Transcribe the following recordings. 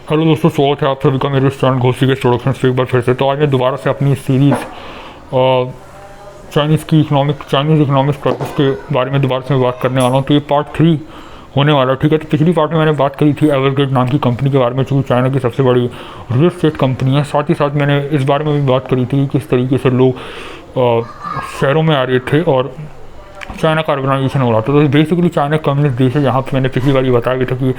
Hello दोस्तों, स्वागत है आप सभी का मेरे इस चैनल घोसी के प्रोडक्शन पे एक बार फिर से। तो आज मैं दोबारा से अपनी सीरीज़ चाइनीज़ इकोनॉमिक्स क्राइसिस के बारे में दोबारा से मैं बात करने वाला हूँ। तो ये पार्ट 3 होने वाला है, ठीक है। तो पिछली पार्ट में मैंने बात करी थी एवरग्रेड नाम की कंपनी के बारे में, जो चाइना की सबसे बड़ी रियल एस्टेट कंपनी है। साथ ही साथ मैंने इस बारे में भी बात करी थी कि किस तरीके से लोग शहरों में आ रहे थे और चाइना का अर्बनाइजेशन हो रहा था। तो बेसिकली चाइना कम्युनिस्ट देश है, जहाँ पे मैंने पिछली बार ये बताया भी था कि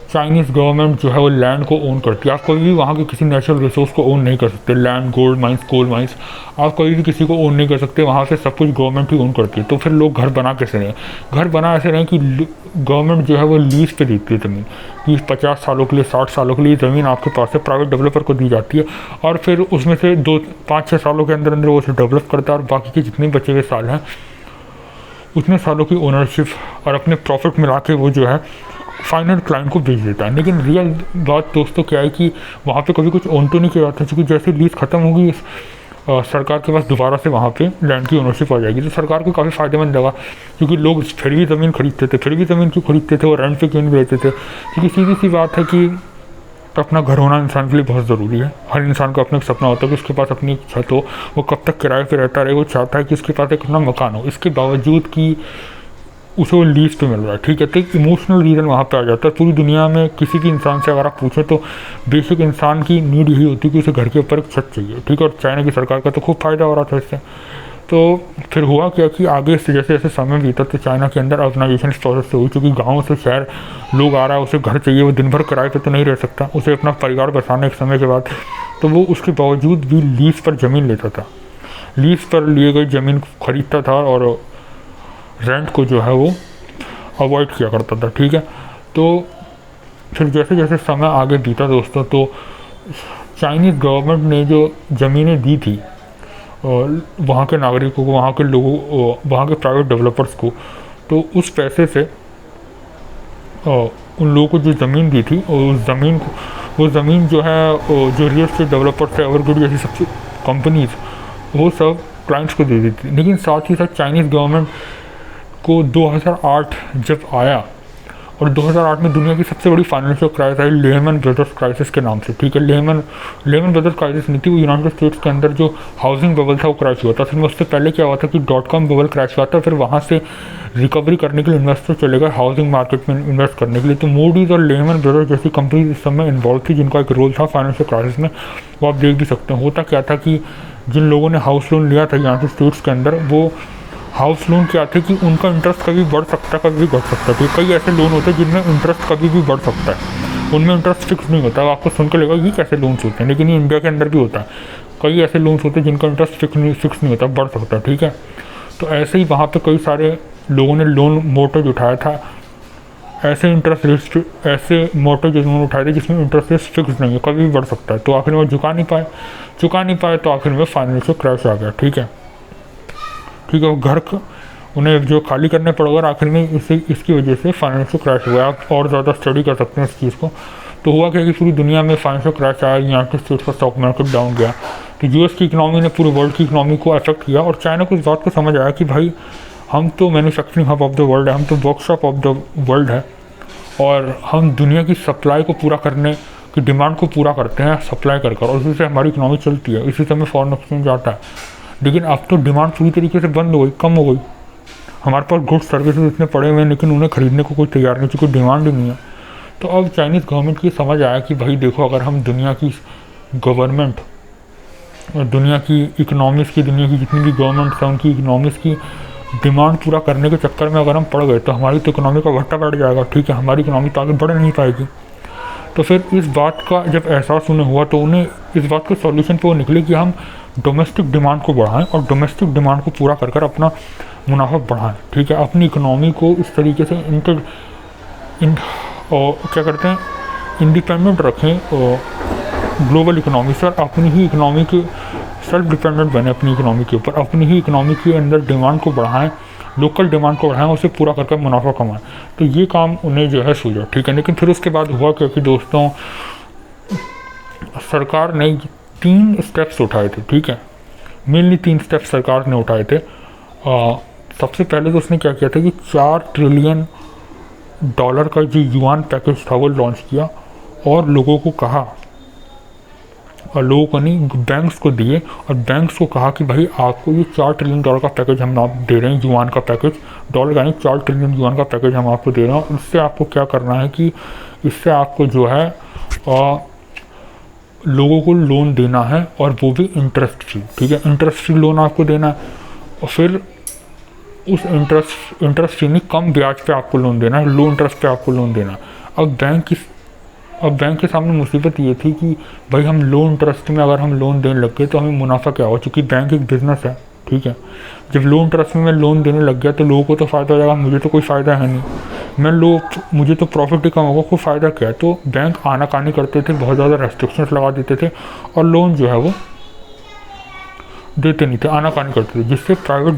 चाइनीज़ गवर्नमेंट जो है वो लैंड को ओन करती है। आप कभी भी वहाँ के किसी नेचुरल रिसोर्स को ओन नहीं कर सकते। Land, gold mines, coal mines, आप कभी भी किसी को ओन नहीं कर सकते। वहाँ से सब कुछ गवर्नमेंट ही ओन करती है। तो फिर लोग घर बना कैसे रहे? घर बना ऐसे रहे कि गवर्नमेंट जो है वो लीज पे देती है ज़मीन, कि 50 सालों के लिए, 60 सालों के लिए ज़मीन आपके पास है, प्राइवेट डेवलपर को दी जाती है। और फिर उसमें से 5-6 सालों के अंदर अंदर वो उसे डेवलप करता है और बाकी के जितने बचे हुए साल हैं उतने सालों की ओनरशिप और अपने प्रॉफिट मिला के वो जो है फाइनल क्लाइंट को बेच देता है। लेकिन रियल बात दोस्तों क्या है कि वहाँ पे कभी कुछ ओन तो नहीं किया जाता, क्योंकि जैसे लीज ख़त्म होगी सरकार के पास दोबारा से वहाँ पे लैंड की ओनरशिप आ जाएगी। तो सरकार को काफ़ी फ़ायदेमंद लगा, क्योंकि लोग फिर भी ज़मीन खरीदते थे। फिर भी ज़मीन क्यों खरीदते थे और रेंट पे क्यों नहीं लेते थे? क्योंकि सीधी सी बात है कि अपना घर होना इंसान के लिए बहुत ज़रूरी है। हर इंसान को अपना एक सपना होता है कि उसके पास अपनी एक छत हो, वो कब तक किराए पे रहता रहे। वो चाहता है कि उसके पास एक अपना मकान हो, इसके बावजूद कि उसे वो लीज पे मिल रहा है, ठीक है। तो एक इमोशनल रीज़न वहाँ पे आ जाता है। पूरी दुनिया में किसी भी इंसान से अगर आप पूछें तो बेसिक इंसान की नीड यही होती है कि उसे घर के ऊपर एक छत चाहिए, ठीक है। और चाइना की सरकार का तो खूब फ़ायदा हो रहा था इससे। तो फिर हुआ क्या कि आगे से जैसे जैसे समय बीता तो चाइना के अंदर अर्बनाइजेशन इस प्रोसेस से हुई, क्योंकि गाँव से शहर लोग आ रहा है, उसे घर चाहिए, वो दिन भर किराए पे तो नहीं रह सकता, उसे अपना परिवार बसाने एक समय के बाद। तो वो उसके बावजूद भी लीज पर ज़मीन लेता था, लीज पर लिए गई ज़मीन खरीदता था और रेंट को जो है वो अवॉइड किया करता था, ठीक है। तो फिर जैसे जैसे समय आगे बीता दोस्तों, तो चाइनीज़ गवर्नमेंट ने जो ज़मीनें दी थी वहाँ के नागरिकों को, वहाँ के लोगों, वहाँ के प्राइवेट डेवलपर्स को, तो उस पैसे से उन लोगों को जो ज़मीन दी थी और वो ज़मीन जो है जो रियल एस्टेट डेवलपर्स है, एवरग्रिड जैसी सबसे कंपनीज, वो सब क्लाइंट्स को दे दी थी। लेकिन साथ ही साथ चाइनीज़ गवर्नमेंट को 2008 जब आया, और 2008 में दुनिया की सबसे बड़ी फाइनेंशियल क्राइसिस आई लेहमैन ब्रदर्स क्राइसिस के नाम से, ठीक है। लेहमैन ब्रदर्स क्राइसिस नहीं थी, वो यूनाइटेड स्टेट्स के अंदर जो हाउसिंग बबल था वो क्रैश हुआ था। फिर उससे पहले क्या हुआ था कि .com बबल क्रैश हुआ था। फिर वहाँ से रिकवरी करने के लिए इन्वेस्टर चले गए हाउसिंग मार्केट में इन्वेस्ट करने के लिए। तो मूडीज़ और लेहमैन ब्रदर्स जैसी कंपनी इस समय इन्वॉल्व थी, जिनका एक रोल था फाइनेंशियल क्राइसिस में। वो आप देख भी सकते हैं। होता क्या था कि जिन लोगों ने हाउस लोन लिया था यूनाइटेड स्टेट्स के अंदर, वो हाउस लोन क्या थे कि उनका इंटरेस्ट कभी बढ़ सकता है, कभी भी घट सकता है। तो कई ऐसे लोन होते हैं जिनमें इंटरेस्ट कभी भी बढ़ सकता है, उनमें इंटरेस्ट फिक्स नहीं होता। आपको सुन के लगेगा ये कैसे लोन्स होते हैं, लेकिन ये इंडिया के अंदर भी होता है। कई ऐसे लोन्स होते हैं जिनका इंटरेस्ट फिक्स नहीं होता, बढ़ सकता है, ठीक है। तो ऐसे ही वहाँ पर कई सारे लोगों ने लोन मोर्टगेज उठाया था, ऐसे इंटरेस्ट रेट, ऐसे मोर्टगेज उन्होंने उठाए थे जिसमें इंटरेस्ट रेट फिक्स नहीं है, कभी भी बढ़ सकता है। तो आखिर में चुका नहीं पाए तो आखिर में फाइनेंशियल क्रैश आ गया, ठीक है। वो घर उन्हें जो खाली करने पड़ गए, आखिर में इसकी वजह से फाइनेंशियल क्रैश हुआ। आप और ज़्यादा स्टडी कर सकते हैं इस चीज़ को। तो हुआ क्या कि पूरी दुनिया में फाइनेंशियल क्रैश आया, यूनाइटेड स्टेट्स का स्टॉक मार्केट डाउन गया। तो यूएस की इकनॉमी ने पूरे वर्ल्ड की इकनॉमी को अफेक्ट किया। और चाइना को इस बात को समझ आया कि भाई हम तो manufacturing hub of the world है, हम तो वर्कशॉप ऑफ द वर्ल्ड है, और हम दुनिया की सप्लाई को पूरा करने की डिमांड को पूरा करते हैं सप्लाई कर और इसी से हमारी इकनॉमी चलती है, इसी से हमें फॉरेन एक्सचेंज आता है। लेकिन अब तो डिमांड पूरी तरीके से बंद हो गई, कम हो गई। हमारे पास गुड्स सर्विसेज इतने पड़े हुए हैं, लेकिन उन्हें खरीदने को कोई तैयार नहीं, क्योंकि डिमांड ही नहीं है। तो अब चाइनीज़ गवर्नमेंट की समझ आया कि भाई देखो, अगर हम दुनिया की गवर्नमेंट और दुनिया की इकनॉमिक्स की, दुनिया की जितनी भी गवर्नमेंट्स हैं उनकी इकनॉमिक्स की डिमांड पूरा करने के चक्कर में अगर हम पड़ गए तो हमारी तो इकनॉमी का घाटा बढ़ जाएगा, ठीक है। हमारी इकनॉमी तो आगे बढ़ नहीं पाएगी। तो फिर इस बात का जब एहसास उन्हें हुआ, तो उन्हें इस बात के सॉल्यूशन पे वो निकले कि हम डोमेस्टिक डिमांड को बढ़ाएं और डोमेस्टिक डिमांड को पूरा कर अपना मुनाफा बढ़ाएं, ठीक है। अपनी इकनॉमी को इस तरीके से क्या करते हैं, इंडिपेंडेंट रखें ग्लोबल इकनॉमी से, और अपनी ही इकनॉमी के सेल्फ डिपेंडेंट बने अपनी इकनॉमी के ऊपर, अपनी ही इकनॉमी के अंदर डिमांड को बढ़ाएं, लोकल डिमांड को बढ़ाएं, उसे पूरा करके मुनाफा कमाएं। तो ये काम उन्हें जो है सूझा, ठीक है। लेकिन फिर उसके बाद हुआ क्योंकि दोस्तों सरकार ने 3 स्टेप्स उठाए थे, ठीक है। मेनली 3 स्टेप्स सरकार ने उठाए थे। सबसे पहले तो उसने क्या किया था कि $4 ट्रिलियन का जो युआन पैकेज था वो लॉन्च किया, और लोगों को कहा, और लोगों को नहीं, बैंक्स को दिए, और बैंक्स को कहा कि भाई आपको ये $4 ट्रिलियन का पैकेज हम आप दे रहे हैं, युआन का पैकेज, डॉलर का नहीं, 4 ट्रिलियन युआन का पैकेज हम आपको दे रहे हैं। उससे आपको क्या करना है कि इससे आपको जो है लोगों को लोन देना है, और वो भी इंटरेस्ट फ्री, ठीक है, इंटरेस्ट फ्री लोन आपको देना है। और फिर उस इंटरेस्ट फ्री नहीं, कम ब्याज पे आपको लोन देना है, लो इंटरेस्ट पे आपको लोन देना है। अब बैंक के सामने मुसीबत ये थी कि भाई हम लो इंटरेस्ट में अगर हम लोन देने लग गए तो हमें मुनाफा क्या हो, चूँकि बैंक एक बिज़नेस है, ठीक है। जब लो इंटरेस्ट में मैं लोन देने लग गया तो लोगों को तो फ़ायदा हो जाएगा, मुझे तो कोई फ़ायदा है नहीं, मुझे तो प्रॉफिट ही कम होगा, कोई फ़ायदा क्या है। तो बैंक आनाकानी करते थे, बहुत ज़्यादा रेस्ट्रिक्शंस लगा देते थे, और लोन जो है वो देते नहीं थे, आनाकानी करते थे, जिससे प्राइवेट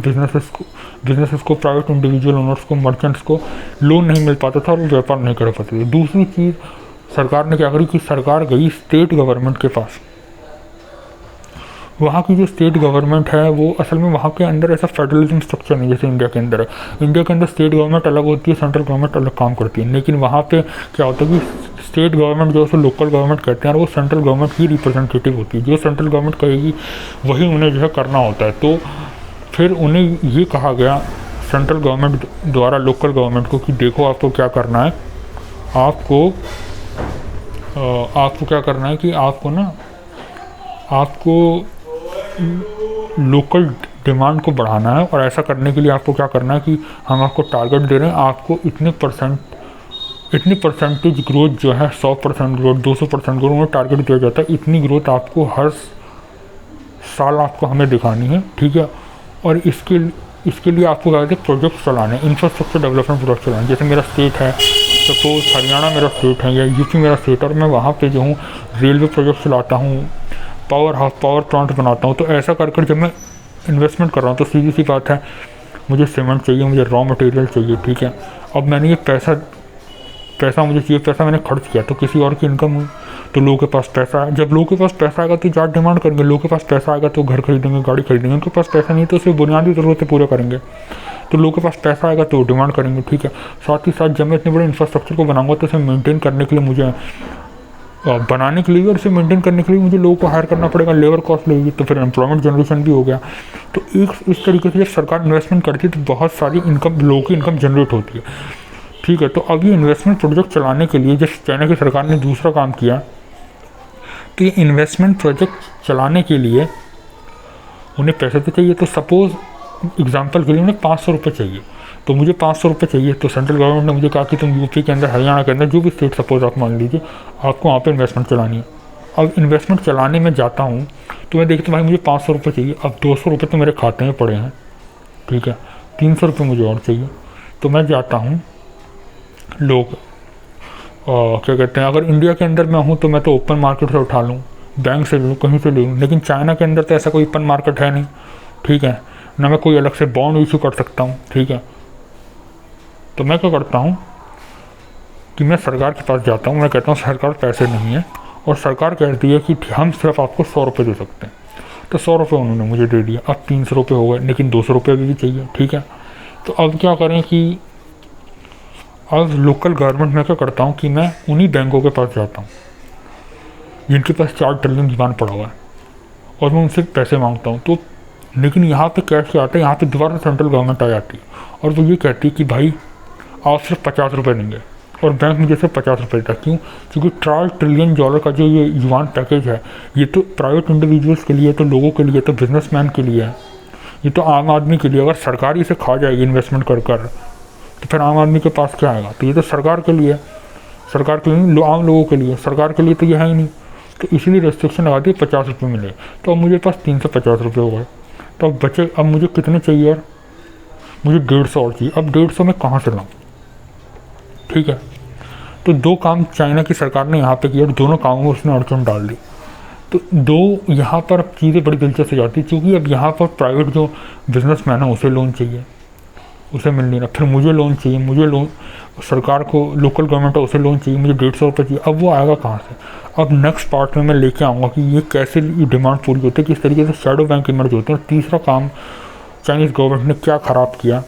बिजनेसेस को, प्राइवेट इंडिविजुअल ओनर्स को, मर्चेंट्स को लोन नहीं मिल पाता था और वो व्यापार नहीं कर पाते थे। दूसरी चीज़ सरकार ने क्या करी कि सरकार गई स्टेट गवर्नमेंट के पास। वहाँ की जो स्टेट गवर्नमेंट है वो असल में वहाँ के अंदर ऐसा फेडरलिज्म स्ट्रक्चर नहीं जैसे इंडिया के अंदर है। इंडिया के अंदर स्टेट गवर्नमेंट अलग होती है, सेंट्रल गवर्नमेंट अलग काम करती है, लेकिन वहाँ पे क्या होता है कि स्टेट गवर्नमेंट जो है लोकल गवर्नमेंट कहते हैं, और वो सेंट्रल गवर्नमेंट की रिप्रेजेंटेटिव होती है। जो सेंट्रल गवर्नमेंट कहेगी वही उन्हें जो है करना होता है। तो फिर उन्हें ये कहा गया सेंट्रल गवर्नमेंट द्वारा लोकल गवर्नमेंट को कि देखो आपको क्या करना है, आपको क्या करना है कि आपको लोकल डिमांड को बढ़ाना है, और ऐसा करने के लिए आपको क्या करना है कि हम आपको टारगेट दे रहे हैं, आपको इतनी परसेंटेज ग्रोथ जो है 100% ग्रोथ, 200% ग्रोथ उन्हें टारगेट दिया जाता है, इतनी ग्रोथ आपको हर साल आपको हमें दिखानी है, ठीक है। और इसके लिए आपको क्या कहते हैं प्रोजेक्ट चलाने, इंफ्रास्ट्रक्चर डेवलपमेंट प्रोजेक्ट चलाने। जैसे मेरा स्टेट है, सपोज हरियाणा मेरा स्टेट है या यूपी मेरा स्टेट, और मैं वहाँ पे जो हूँ रेलवे प्रोजेक्ट चलाता हूँ, पावर प्लांट बनाता हूँ। तो ऐसा कर जब मैं इन्वेस्टमेंट कर रहा हूँ तो सीधी सी बात है, मुझे सीमेंट चाहिए, मुझे रॉ मटेरियल चाहिए, ठीक है। अब मैंने ये पैसा मुझे चाहिए, पैसा मैंने खर्च किया, तो किसी और की इनकम हुई, तो लोगों के पास पैसा है। जब लोगों के पास पैसा आएगा तो ज़्यादा डिमांड करेंगे, लोगों के पास पैसा आएगा तो घर खरीदेंगे, गाड़ी खरीदेंगे। उनके पास पैसा नहीं तो सिर्फ बुनियादी ज़रूरतें पूरे करेंगे, तो लोगों के पास पैसा आएगा तो डिमांड करेंगे, ठीक है। साथ ही साथ जब मैं इतने बड़े इंफ्रास्ट्रक्चर को बनाऊंगा तो इसे मेंटेन करने के लिए मुझे बनाने के लिए और इसे मेंटेन करने के लिए मुझे लोगों को हायर करना पड़ेगा, लेबर कॉस्ट लगेगी, तो फिर एम्प्लॉयमेंट जनरेशन भी हो गया। तो इस तरीके से जब सरकार इन्वेस्टमेंट करती है तो बहुत सारी इनकम, लोगों की इनकम जनरेट होती है, ठीक है। तो अब ये इन्वेस्टमेंट प्रोजेक्ट चलाने के लिए जब चाइना की सरकार ने दूसरा काम किया, तो ये इन्वेस्टमेंट प्रोजेक्ट चलाने के लिए उन्हें पैसे तो चाहिए। तो सपोज़ एग्जांपल के लिए उन्हें 500 रुपये चाहिए, तो मुझे 500 रुपये चाहिए, तो सेंट्रल गवर्नमेंट ने मुझे कहा कि तुम यूपी के अंदर, हरियाणा के अंदर, जो भी स्टेट सपोज आप मान लीजिए, आपको वहाँ पे इन्वेस्टमेंट चलानी है। अब इन्वेस्टमेंट चलाने में जाता हूँ तो मैं देखता हूँ भाई मुझे 500 रुपये चाहिए, अब 200 रुपये तो मेरे खाते में पड़े हैं, ठीक है, 300 रुपये मुझे और चाहिए। तो मैं जाता हूँ, लोग क्या कहते हैं, अगर इंडिया के अंदर मैं हूँ तो मैं तो ओपन मार्केट से उठा लूँ, बैंक से लूँ, कहीं से लूँ, लेकिन चाइना के अंदर तो ऐसा कोई ओपन मार्केट है नहीं, ठीक है ना, मैं कोई अलग से बॉन्ड इशू कर सकता हूँ, ठीक है। तो मैं क्या करता हूँ कि मैं सरकार के पास जाता हूँ, मैं कहता हूँ सरकार पैसे नहीं है, और सरकार कहती है कि हम सिर्फ आपको 100 रुपये दे सकते हैं। तो 100 रुपये उन्होंने मुझे दे दिया, अब 300 रुपये हो गए, लेकिन 200 रुपये भी चाहिए, ठीक है। तो अब क्या करें कि अब लोकल गवर्नमेंट में क्या करता हूँ कि मैं उन्हीं बैंकों के पास जाता हूँ जिनके पास 4 ट्रिलियन डिमांड पड़ा हुआ है, और मैं उनसे पैसे मांगता हूँ। तो लेकिन यहाँ पे कैश क्या आता है, यहाँ पे दोबारा सेंट्रल गवर्नमेंट आ जाती है और वो ये कहती है कि भाई आप सिर्फ 50 रुपये देंगे, और बैंक मुझे सिर्फ 50 रुपये देता। क्यों? क्योंकि $4 ट्रिलियन का जो ये युआन पैकेज है, ये तो प्राइवेट इंडिविजुअल्स के लिए, तो लोगों के लिए, तो बिजनेसमैन के लिए है, ये तो आम आदमी के लिए। अगर सरकार इसे खा जाएगी इन्वेस्टमेंट कर तो फिर आम आदमी के पास क्या आएगा? तो ये तो सरकार के लिए, सरकार के लिए, आम लोगों के लिए, सरकार के लिए तो ये है ही नहीं। तो इसीलिए रेस्ट्रिक्शन लगा दी 50 रुपये मिले। तो अब मुझे पास 350 रुपये हो गए, तो अब बचे, अब मुझे कितने चाहिए? और मुझे 150 और चाहिए। अब 150 में कहाँ से लाऊँ? ठीक है, तो 2 काम चाइना की सरकार ने यहाँ पे किया और दोनों कामों में उसने अड़चन डाल दी। तो यहाँ पर चीज़ें बड़ी दिलचस्प हो जाती है, क्योंकि अब यहाँ पर प्राइवेट जो बिजनेसमैन है उसे लोन चाहिए, उसे मिल नहीं रहा, फिर मुझे लोन चाहिए, मुझे लोन, सरकार को, लोकल गवर्नमेंट है उसे लोन चाहिए, मुझे 150 रुपये चाहिए। अब वो आएगा कहाँ से? अब नेक्स्ट पार्ट में मैं लेके आऊँगा कि ये कैसे ये डिमांड पूरी होती है, किस तरीके से शैडो बैंक इमर्ज होते हैं। और तीसरा काम चाइनीज़ गवर्नमेंट ने क्या ख़राब किया,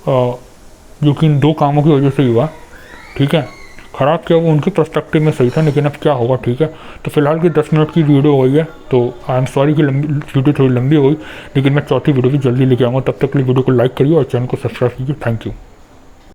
जो कि इन 2 कामों की वजह से ही हुआ, ठीक है, ख़राब किया वो उनके पर्सपेक्टिव में सही था, लेकिन अब क्या होगा, ठीक है। तो फिलहाल की 10 मिनट की वीडियो हुई है, तो आई एम सॉरी कि वीडियो थोड़ी लंबी हुई, लेकिन मैं चौथी वीडियो भी जल्दी लेके आऊँगा। तब तक के लिए वीडियो को लाइक करिए और चैनल को सब्सक्राइब कीजिए। Thank you.